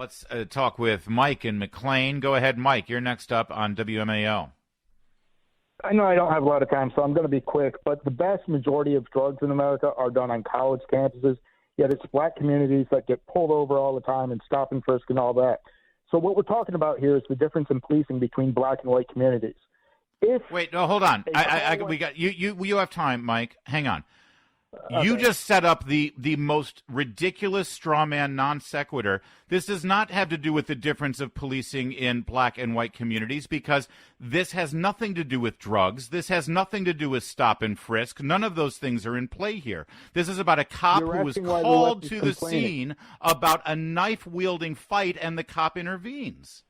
Let's talk with Mike in McLean. Go ahead, Mike. You're next up on WMAO. I know I don't have a lot of time, so I'm going to be quick, but the vast majority of drugs in America are done on college campuses, yet it's black communities that get pulled over all the time and stop and frisk and all that. So what we're talking about here is the difference in policing between black and white communities. Wait, no, hold on. We got you have time, Mike. Hang on. Okay. You just set up the most ridiculous straw man non sequitur. This does not have to do with the difference of policing in black and white communities, because this has nothing to do with drugs. This has nothing to do with stop and frisk. None of those things are in play here. This is about a cop who was called to the scene about a knife-wielding fight, and the cop intervenes.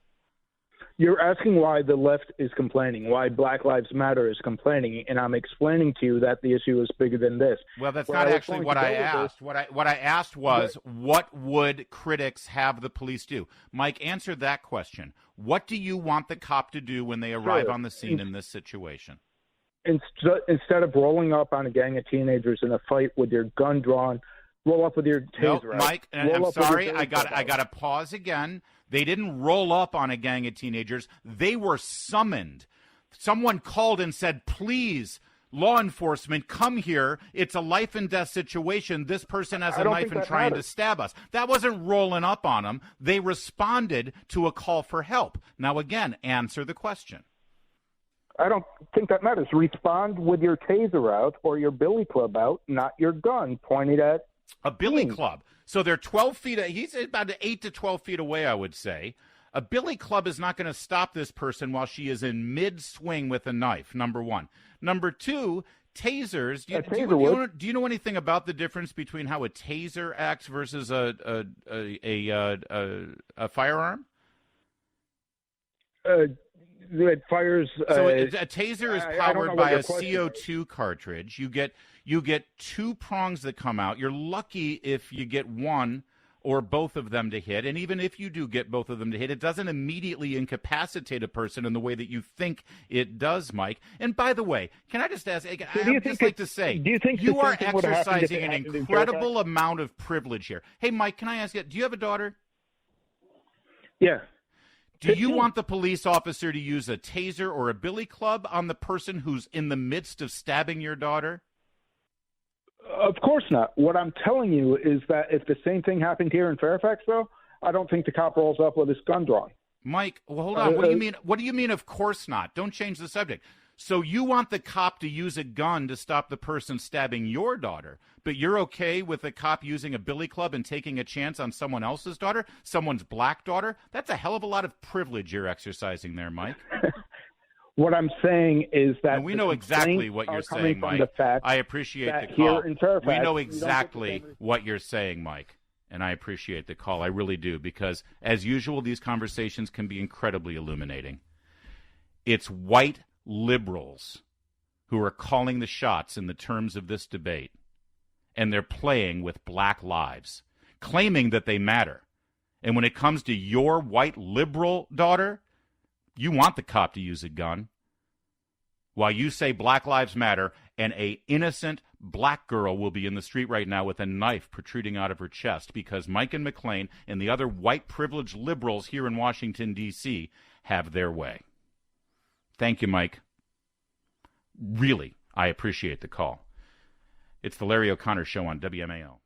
You're asking why the left is complaining, why Black Lives Matter is complaining, and I'm explaining to you that the issue is bigger than this. Well, that's not actually what I asked. What I asked was, what would critics have the police do? Mike, answer that question. What do you want the cop to do when they arrive on the scene in this situation? Instead of rolling up on a gang of teenagers in a fight with your gun drawn, roll up with your taser. No, Mike, I'm sorry. I got to pause again. They didn't roll up on a gang of teenagers. They were summoned. Someone called and said, please, law enforcement, come here. It's a life and death situation. This person has a knife and trying to stab us. That wasn't rolling up on them. They responded to a call for help. Now, again, answer the question. I don't think that matters. Respond with your taser out or your billy club out, not your gun pointed at a billy club. So they're 12 feet. He's about 8 to 12 feet away, I would say. A billy club is not going to stop this person while she is in mid-swing with a knife, number one. Number two, tasers. Do you know anything about the difference between how a taser acts versus a firearm? It fires. So a taser is powered by a CO2 cartridge. You get two prongs that come out. You're lucky if you get one or both of them to hit. And even if you do get both of them to hit, it doesn't immediately incapacitate a person in the way that you think it does, Mike. And by the way, can I just ask, I'd just like to say, do you think you are exercising an incredible amount of privilege here. Hey, Mike, can I ask you, do you have a daughter? Yeah. Do you want the police officer to use a taser or a billy club on the person who's in the midst of stabbing your daughter? Of course not. What I'm telling you is that if the same thing happened here in Fairfax, though, I don't think the cop rolls up with his gun drawn. Mike, well, hold on. What do you mean? What do you mean? Of course not. Don't change the subject. So you want the cop to use a gun to stop the person stabbing your daughter, but you're okay with the cop using a billy club and taking a chance on someone else's daughter, someone's black daughter? That's a hell of a lot of privilege you're exercising there, Mike. What I'm saying is that and we know exactly what you're saying, Mike. I appreciate the call. We know exactly what you're saying, Mike, and I appreciate the call. I really do, because as usual, these conversations can be incredibly illuminating. It's white liberals who are calling the shots in the terms of this debate, and they're playing with black lives, claiming that they matter. And when it comes to your white liberal daughter, you want the cop to use a gun while you say Black Lives Matter, and a innocent black girl will be in the street right now with a knife protruding out of her chest because Mike and McLean and the other white privileged liberals here in Washington, D.C. have their way. Thank you, Mike. Really, I appreciate the call. It's the Larry O'Connor Show on WMAO.